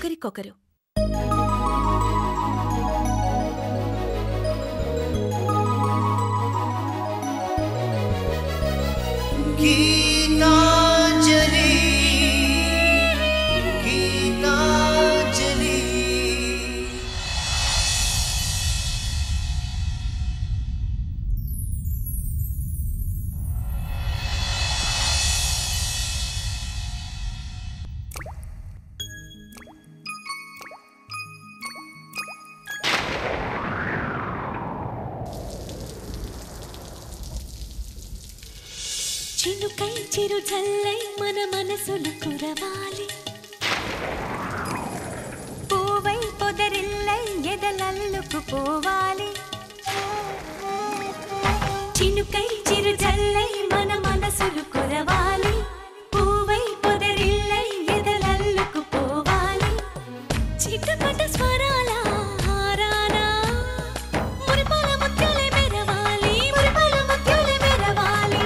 ఒకరికొకరు. చినుకై చిరు జల్లై మన మనసులు కురవాలి, పూవై పొదరిల్లై ఎదలల్లుకు పోవాలి. చినుకై చిరు జల్లై మన మనసులు కురవాలి, పూవై పొదరిల్లై ఎదలల్లుకు పోవాలి. చిటపట స్వరాల హారానా మురిపాల ముత్యాలే మెరవాలి, మురిపాల ముత్యాలే మెరవాలి.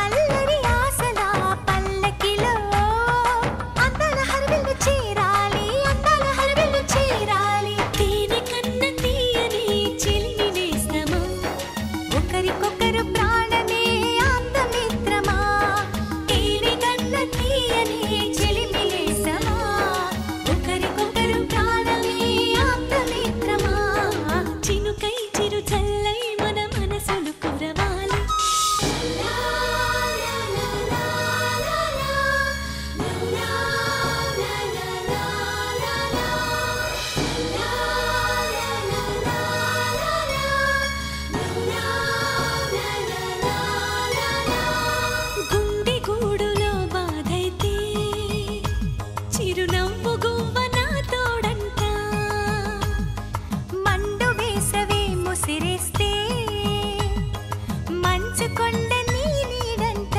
అల్లరి ఆశల పల్లకిలో అందాల హరివిల్లు చేరాలి, అందాల హరివిల్లు చేరాలి. తేనె కన్న తీయని చిలిమి నేస్తమా, ఒకరికొకరు ప్రాణమే ఆప్తమిత్రమా. తేనె కన్న తీయని చిలిమి నేస్తమా, ఒకరికొకరు ప్రాణమే ఆప్తమిత్రమా. చినుకై చిరు చల్లై మన మనసులు కురవాలి. గుండె గూడులో బాధైతే చిరునవ్వు గువ్వ నా తోడంట, మండు వేసవి ముసిరేస్తే మంచు కొండ నీ నీడంట.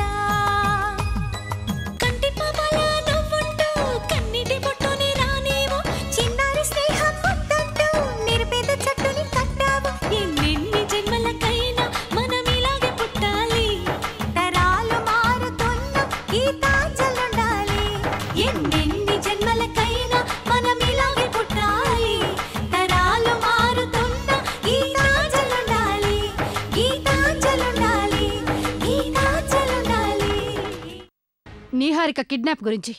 కంటి పాపలా నవ్వుంటూ కన్నిటి బొట్టుని రానేమో, చిన్నారి స్నేహం ముద్దంటూ నిరుపేద చెట్టుని కట్టావు. ఎన్నెన్ని జన్మలకైనా మనం ఇలాగే పుట్టాలి, తరాలు మారుతున్న గీతాంజలుండాలి. ఎన్నెన్ని జన్మలకైనా మనం ఇలాగే పుట్టాలి, తరాలు మారుతున్న గీతాంజలుండాలి, గీతాంజలుండాలి, గీతాంజలుండాలి. నీహారిక కిడ్నాప్ గురించి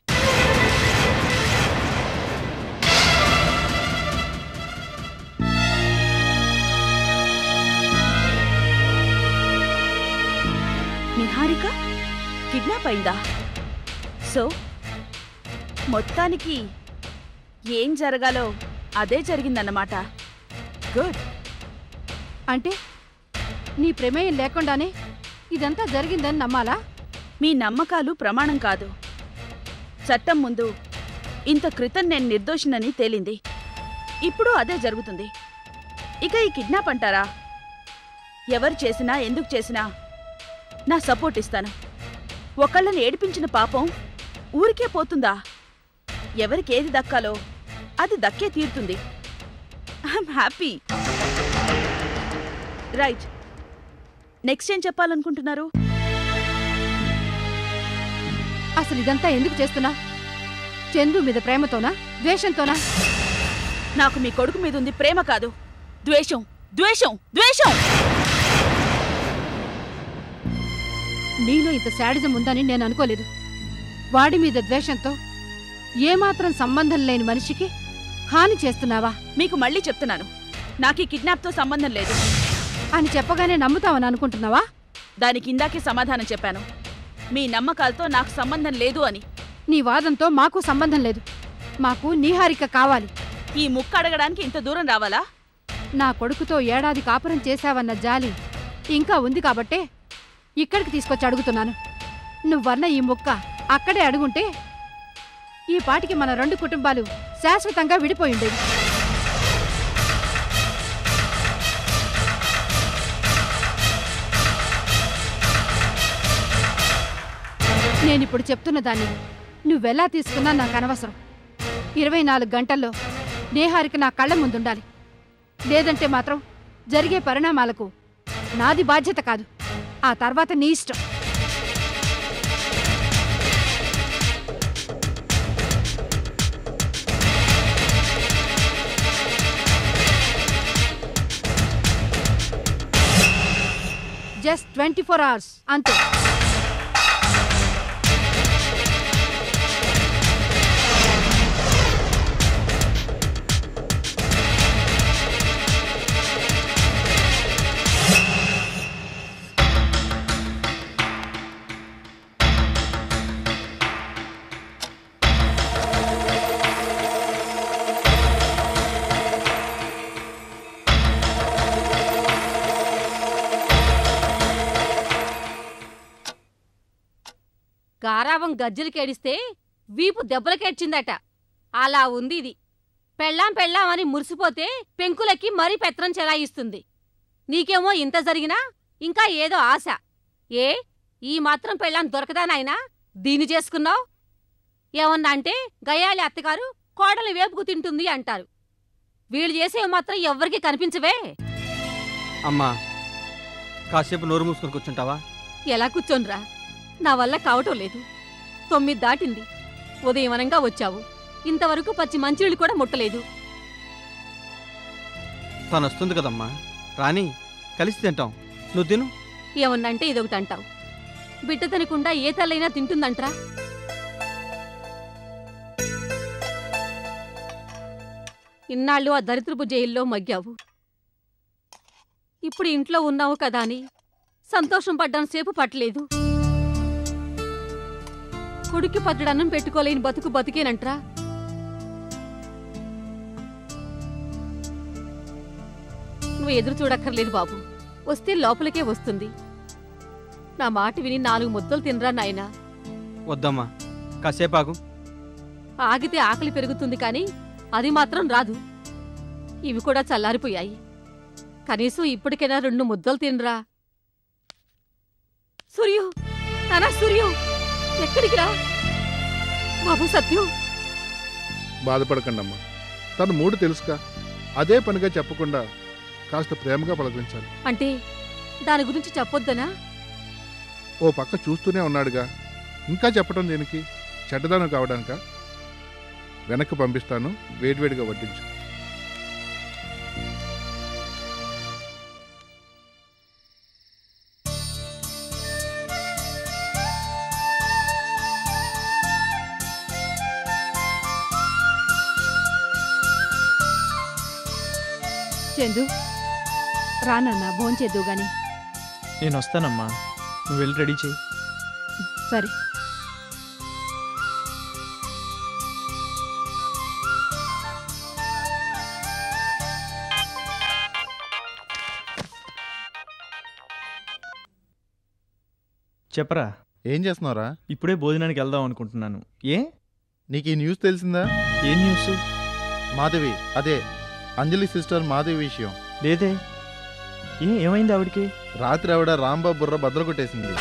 నిహారిక కిడ్నాప్ అయిందా? సో మొత్తానికి ఏం జరగాలో అదే జరిగిందన్నమాట. గుడ్. అంటే నీ ప్రమేయం లేకుండానే ఇదంతా జరిగిందని నమ్మాలా? మీ నమ్మకాలు ప్రమాణం కాదు. చట్టం ముందు ఇంత క్రితం నేను నిర్దోషినని తేలింది. ఇప్పుడు అదే జరుగుతుంది. ఇక ఈ కిడ్నాప్ అంటారా? ఎవరు చేసినా ఎందుకు చేసినా నా సపోర్ట్ ఇస్తాను. ఒకళ్ళని ఏడిపించిన పాపం ఊరికే పోతుందా? ఎవరికి ఏది దక్కాలో అది దక్కే తీరుతుంది. I'm happy. రైట్, నెక్స్ట్ ఏం చెప్పాలనుకుంటున్నారు? అసలు ఇదంతా ఎందుకు చేస్తున్నా? చందు మీద ప్రేమతోనా ద్వేషంతోనా? నాకు మీ కొడుకు మీద ఉంది ప్రేమ కాదు, ద్వేషం, ద్వేషం, ద్వేషం. నీలో ఇంత శాడిజం ఉందని నేను అనుకోలేదు. వాడి మీద ద్వేషంతో ఏమాత్రం సంబంధం లేని మనిషికి హాని చేస్తున్నావా? మీకు మళ్ళీ చెప్తున్నాను, నాకు ఈ కిడ్నాప్తో సంబంధం లేదు అని చెప్పగానే నమ్ముతావని అనుకుంటున్నావా? దానికి ఇందాకే సమాధానం చెప్పాను. మీ నమ్మకాలతో నాకు సంబంధం లేదు అని. నీ వాదంతో మాకు సంబంధం లేదు. మాకు నీహారిక కావాలి. ఈ ముక్క అడగడానికి ఇంత దూరం రావాలా? నా కొడుకుతో ఏడాది కాపురం చేశావన్న జాలి ఇంకా ఉంది కాబట్టే ఇక్కడికి తీసుకొచ్చి అడుగుతున్నాను. నువ్వన్న ఈ ముక్క అక్కడే అడుగుంటే ఈ పాటికి మన రెండు కుటుంబాలు శాశ్వతంగా విడిపోయిండేవి. నేనిప్పుడు చెప్తున్న దాన్ని నువ్వెలా తీసుకున్నా నాకు అనవసరం. 24 గంటల్లో నేహారిక నా కళ్ళ ముందుండాలి. లేదంటే మాత్రం జరిగే పరిణామాలకు నాది బాధ్యత కాదు. ఆ తర్వాత నీ ఇష్టం. జస్ట్ 24 hours అంతే. గారావం గజ్జలకేడిస్తే వీపు దెబ్బలకేడ్చిందట. అలా ఉంది ఇది. పెళ్ళాం పెళ్ళాం అని మురిసిపోతే పెంకులకి మరీ పెత్రం చెలాయిస్తుంది. నీకేమో ఇంత జరిగినా ఇంకా ఏదో ఆశ. ఈ మాత్రం పెళ్ళాం దొరకదా నాయనా? దీన్ని చేసుకున్నావు? ఏమన్నా అంటే గయ్యాలి అత్తగారు కోడలు వేపుకు తింటుంది అంటారు. వీళ్ళు చేసేవి మాత్రం ఎవ్వరికీ కనిపించవే. అమ్మా, కాసేపు నోరు మూసుకొని కూర్చుంటావా? ఎలా కూర్చోన్రా? నా వల్ల కావటం లేదు. 9 దాటింది. ఉదయమనంగా వచ్చావు. ఇంతవరకు పచ్చి మంచినీళ్ళు కూడా ముట్టలేదు. తను వస్తుంది కదమ్మా, రాని కలిసి తింటాం. నువ్వు తిను. ఏమన్నంటే ఇదొకటి అంటావు. బిడ్డ తినకుండా ఏ తల్లైనా తింటుందంట్రా? ఇన్నాళ్ళు ఆ దరిద్రపు జైల్లో మగ్గావు. ఇప్పుడు ఇంట్లో ఉన్నావు కదా అని సంతోషం పడ్డాను సేపు పట్టలేదు. కొడుక్కి పట్టడన్నం పెట్టుకోలేని బతుకు బతికేనంట్రా. నువ్వు ఎదురు చూడక్కర్లేదు బాబు. వస్తే లోపలికే వస్తుంది. నా మాట విని 4 ముద్దలు తినరా నాయనా. వద్దమ్మా, కాసేపు ఆగు. ఆగితే ఆకలి పెరుగుతుంది కానీ అది మాత్రం రాదు. ఇవి కూడా చల్లారిపోయాయి. కనీసం ఇప్పటికైనా 2 ముద్దలు తినరా. సూర్యు, నానా సూర్యు, ఎక్కడికి రా బాబు. సత్యం, బాధపడకండమ్మా. తను మూడు తెలుసుగా. అదే పనిగా చెప్పకుండా కాస్త ప్రేమగా పలకరించాలి. అంటే దాని గురించి చెప్పొద్దనా? ఓ పక్క చూస్తూనే ఉన్నాడుగా, ఇంకా చెప్పడం దేనికి? చెడ్డదానం కావడానిక? వెనక్కి పంపిస్తాను, వేడివేడిగా వడ్డించు. చందు, రానన్నా భోంచేద్దు గాని. నేను వస్తానమ్మా, నువ్వు వెళ్ళి రెడీ చేయి. సరే. చెప్పరా, ఏం చేస్తున్నారా? ఇప్పుడే భోజనానికి వెళ్దాం అనుకుంటున్నాను. నీకు ఈ న్యూస్ తెలిసిందా? ఏం న్యూస్? మాధవి, అదే అంజలి సిస్టర్ మాధవి విషయం. లేదే. ఏమైంది ఆవిడికి? రాత్రి ఆవిడ రాంబాబు బుర్ర బద్దలు కొట్టేసింది.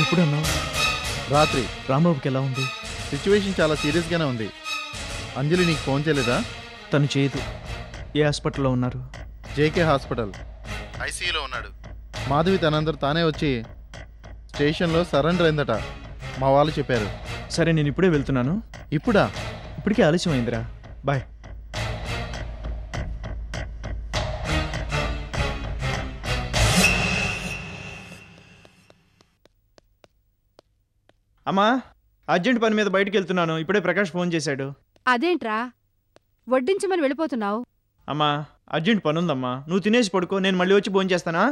ఎప్పుడన్నావు? రాత్రి. రాంబాబుకి ఎలా ఉంది? సిచ్యువేషన్ చాలా సీరియస్గానే ఉంది. అంజలి నీకు ఫోన్ చేయలేదా? తను చేయదు. ఏ హాస్పిటల్లో ఉన్నారు? జేకే హాస్పిటల్, ఐసీయూలో ఉన్నాడు. మాధవి తనందరూ తానే వచ్చి స్టేషన్లో సరెండర్ అయిందట, మా వాళ్ళు చెప్పారు. సరే, నేను ఇప్పుడే వెళ్తున్నాను. ఇప్పుడా? ఇప్పటికే ఆలస్యం అయిందిరా. బాయ్. అమ్మా, అర్జెంట్ పని మీద బయటికి వెళ్తున్నాను. ఇప్పుడే ప్రకాష్ ఫోన్ చేశాడు. అదేంట్రా వడ్డించమని వెళ్ళిపోతున్నావు? అమ్మా, అర్జెంట్ పని ఉందమ్మా. నువ్వు తినేసి పడుకో, నేను మళ్ళీ వచ్చి ఫోన్ చేస్తానా?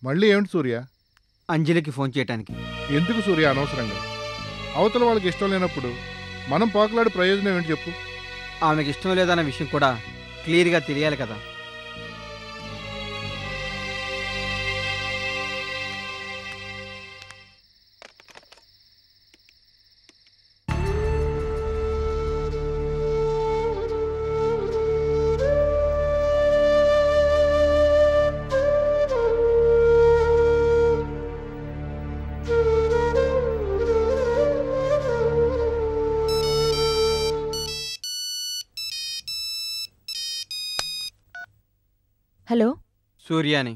మళ్ళీ ఏమిటి సూర్య? అంజలికి ఫోన్ చేయటానికి. ఎందుకు సూర్య అనవసరంగా? అవతల వాళ్ళకి ఇష్టం లేనప్పుడు మనం పోకలాడి ప్రయోజనం ఏంటి చెప్పు? ఆమెకి ఇష్టం లేదన్న విషయం కూడా క్లియర్గా తెలియాలి కదా. హలో సూర్యాని.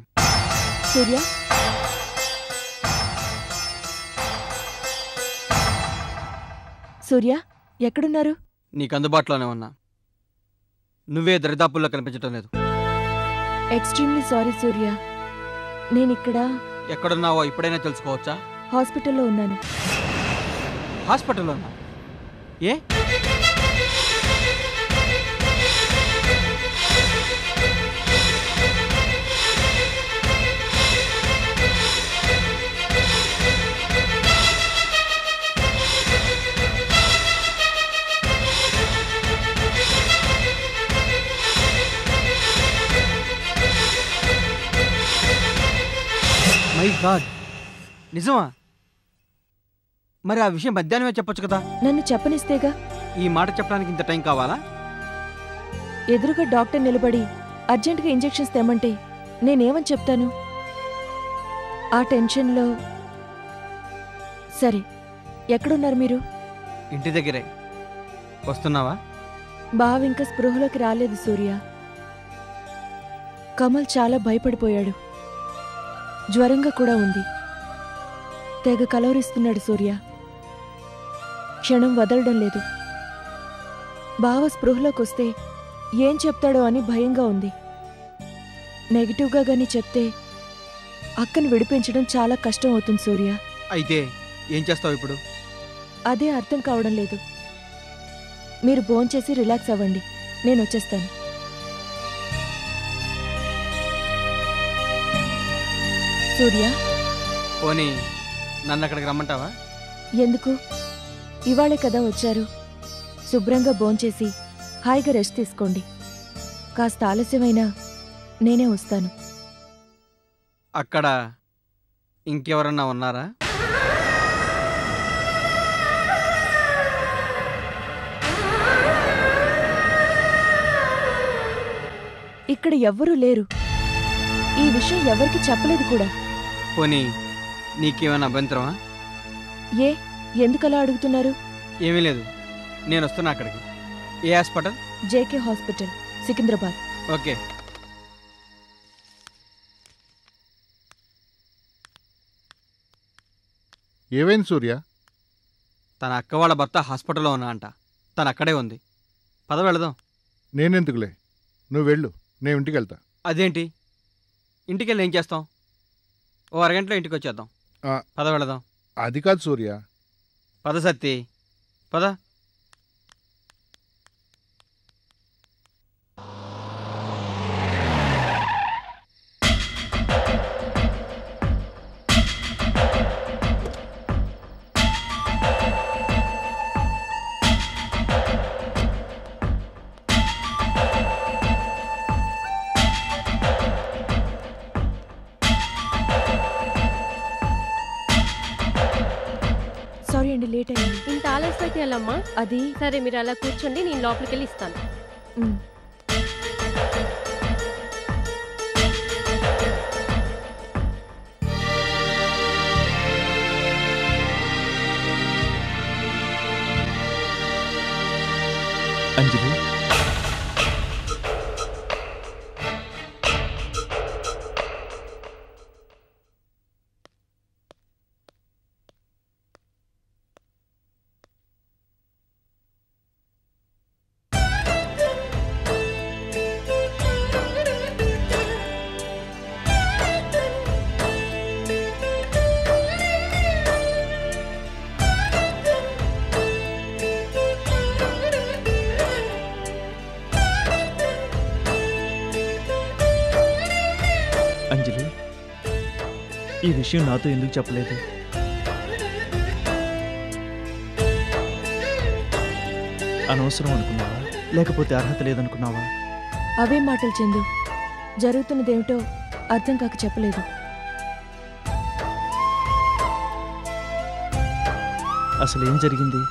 సూర్య సూర్య ఎక్కడున్నారు? నీకు అందుబాటులోనే ఉన్నా. నువ్వే దరిదాపుల్లో కనిపించటం లేదు. ఎక్స్ట్రీమ్లీ సారీ సూర్య. నేనిక్కడ ఎక్కడున్నావో ఇప్పుడైనా తెలుసుకోవచ్చా? హాస్పిటల్లో ఉన్నాను. హాస్పిటల్లో ఉన్నా? ఏ? మై గాడ్, నిజమా? మరి ఆ విషయం మధ్యాహ్నమే చెప్పొచ్చు కదా. నన్ను చెప్పనిస్తేగా. ఈ మాట చెప్పడానికి ఇంత టైం కావాలా? ఎదురుగా డాక్టర్ నిలబడి అర్జెంటుగా ఇంజెక్షన్స్ తెమ్మంటే నేనేమని చెప్తాను? ఆ టెన్షన్లో. సరే, ఎక్కడున్నారు మీరు? ఇంటి దగ్గరే. వస్తున్నావా? బావ ఇంకా స్పృహలోకి రాలేదు సూర్య. కమల్ చాలా భయపడిపోయాడు. జ్వరంగా కూడా ఉంది. తెగ కలవరిస్తున్నాడు సూర్య. క్షణం వదలడం లేదు. బావ స్పృహలోకి వస్తే ఏం చెప్తాడో అని భయంగా ఉంది. నెగిటివ్గా గాని చెప్తే అక్కను విడిపించడం చాలా కష్టం అవుతుంది సూర్య. అయితే ఏం చేస్తావు ఇప్పుడు? అదే అర్థం కావడం లేదు. మీరు భోంచేసి రిలాక్స్ అవ్వండి, నేను వచ్చేస్తాను. సూర్య, పోనీ నన్ను అక్కడికి రమ్మంటావా? ఎందుకు? ఇవాళే కదా వచ్చారు. శుభ్రంగా భోంచేసి హాయిగా రెస్ట్ తీసుకోండి. కాస్త ఆలస్యమైనా నేనే వస్తాను. అక్కడ ఇంకెవరన్నా ఉన్నారా? ఇక్కడ ఎవ్వరూ లేరు. ఈ విషయం ఎవరికి చెప్పలేదు కూడా. పోనీ నీకేమైనా అభ్యంతరమా? ఏ, ఎందుకలా అడుగుతున్నారు? ఏమీ లేదు, నేను వస్తున్నా అక్కడికి. ఏ hospital? JK hospital, Secunderabad. Okay. ఏమైంది సూర్య? తన అక్క వాళ్ళ భర్త హాస్పిటల్లో ఉన్నా అంట. తను అక్కడే ఉంది. పద వెళదాం. నేనెందుకులే, నువ్వు వెళ్ళు, నేను ఇంటికి వెళ్తా. అదేంటి? ఇంటికెళ్ళి ఏం చేస్తాం? ఓ అరగంటలో ఇంటికి వచ్చేద్దాం. పద వెళదాం. అది కాదు సూర్య. పద సత్తి, పద. సారీ అండి, లేట్ అయింది. ఇంత ఆలస్యం అయితే వెళ్ళమ్మా. అది సరే, మీరు అలా కూర్చోండి, నేను లోపలికి వెళ్ళి ఇస్తాను. ఉమ్. అంజలి, అంజలి, ఈ విషయం నాతో ఎందుకు చెప్పలేదు? అనవసరం అనుకున్నావా, లేకపోతే అర్హత లేదనుకున్నావా? అవే మాటలు చందు. జరుగుతున్నదేమిటో అర్థం కాక చెప్పలేదు. అసలు ఏం జరిగింది?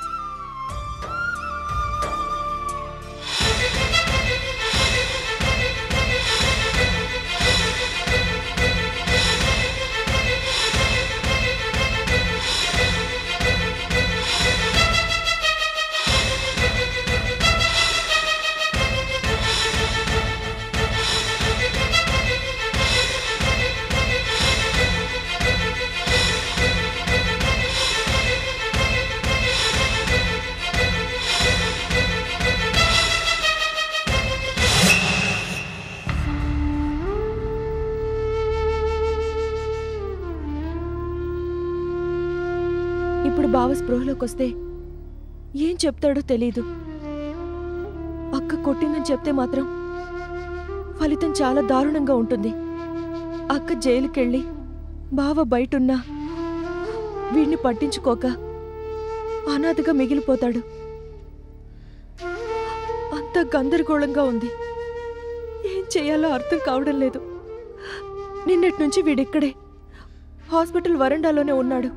బావ స్పృహలోకి వస్తే ఏం చెప్తాడో తెలీదు. అక్క కొట్టిందని చెప్తే మాత్రం ఫలితం చాలా దారుణంగా ఉంటుంది. అక్క జైలుకెళ్ళి బావ బయటున్నా వీడిని పట్టించుకోక అనాథగా మిగిలిపోతాడు. అంత గందరగోళంగా ఉంది. ఏం చేయాలో అర్థం కావడం లేదు. నిన్నటి నుంచి వీడిక్కడే హాస్పిటల్ వరండాలోనే ఉన్నాడు.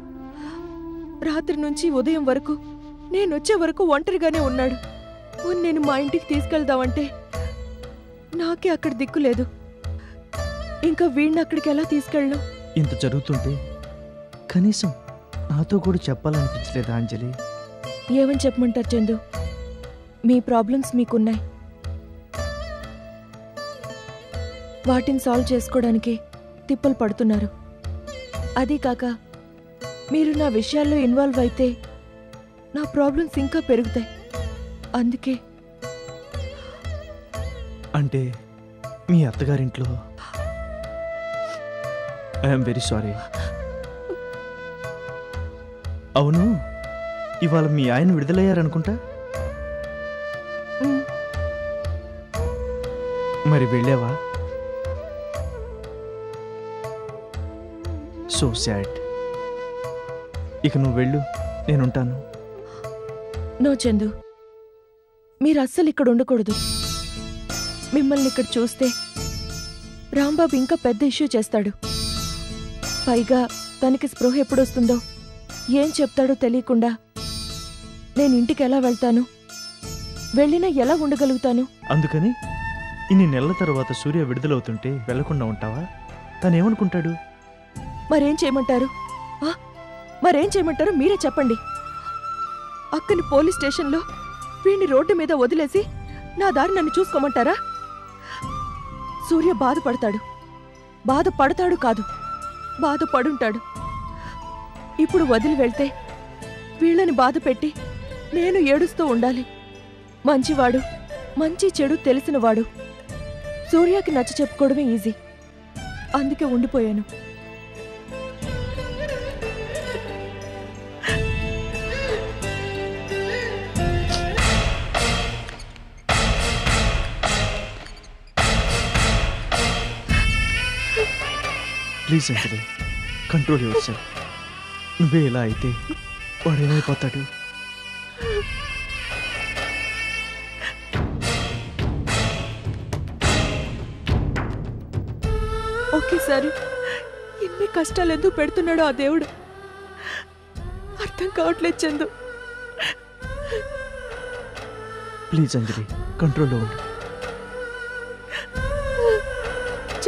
రాత్రి నుంచి ఉదయం వరకు నేనొచ్చే వరకు ఒంటరిగానే ఉన్నాడు. నేను మా ఇంటికి తీసుకెళ్దామంటే నాకే అక్కడ దిక్కు లేదు. ఇంకా వీడిని అక్కడికి ఎలా తీసుకెళ్ళను? ఇంత జరుగుతుంటే కనీసం నాతో కూడా చెప్పాలనిపించలేదా అంజలి? ఏమని చెప్పమంటారు చందు? మీ ప్రాబ్లమ్స్ మీకున్నాయి. వాటిని సాల్వ్ చేసుకోవడానికి తిప్పలు పడుతున్నారు. అదీ కాక మీరు నా విషయాల్లో ఇన్వాల్వ్ అయితే నా ప్రాబ్లమ్స్ ఇంకా పెరుగుతాయి. అందుకే. అంటే మీ అత్తగారింట్లో? I'm very sorry. అవును, ఇవాళ మీ ఆయన విడుదలయ్యారనుకుంటా. మరి వెళ్ళావా? So sad. ఇక నువ్వు వెళ్ళు, నేనుంటాను. నో చందు, మీరు అస్సలు ఇక్కడ ఉండకూడదు. మిమ్మల్ని ఇక్కడ చూస్తే రాంబాబు ఇంకా పెద్ద ఇష్యూ చేస్తాడు. పైగా తనకి స్పృహ ఎప్పుడొస్తుందో ఏం చెప్తాడో తెలియకుండా నేను ఇంటికి ఎలా వెళ్తాను? వెళ్ళినా ఎలా ఉండగలుగుతాను? అందుకని ఇన్ని నెలల తర్వాత సూర్య విడుదలవుతుంటే వెళ్లకుండా ఉంటావా? తనేమనుకుంటాడు? మరేం చేయమంటారు? మరేం చేయమంటారు మీరే చెప్పండి. అక్కని పోలీస్ స్టేషన్లో వీణ్ణి రోడ్డు మీద వదిలేసి నా దారి నన్ను చూసుకోమంటారా? సూర్య బాధపడతాడు. బాధపడతాడు కాదు, బాధపడుంటాడు. ఇప్పుడు వదిలి వెళ్తే వీళ్ళని బాధ పెట్టి నేను ఏడుస్తూ ఉండాలి. మంచివాడు, మంచి చెడు తెలిసినవాడు. సూర్యకి నచ్చ చెప్పుకోవడమే ఈజీ. అందుకే ఉండిపోయాను. Please Anjali, control your self. నువ్వే ఇలా అయితే వాడేమైపోతాడు? ఒకేసారి ఎన్ని కష్టాలు ఎందుకు పెడుతున్నాడో ఆ దేవుడు అర్థం కావట్లేదు చందు. ప్లీజ్ అంజలి, కంట్రోల్లో ఉండు.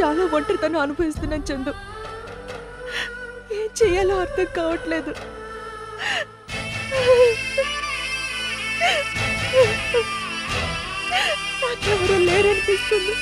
చాలా ఒంటరితనం అనుభవిస్తున్నాను చందు. ఏం చేయాలో అర్థం కావట్లేదు. నాకెవరూ లేరనిపిస్తుంది.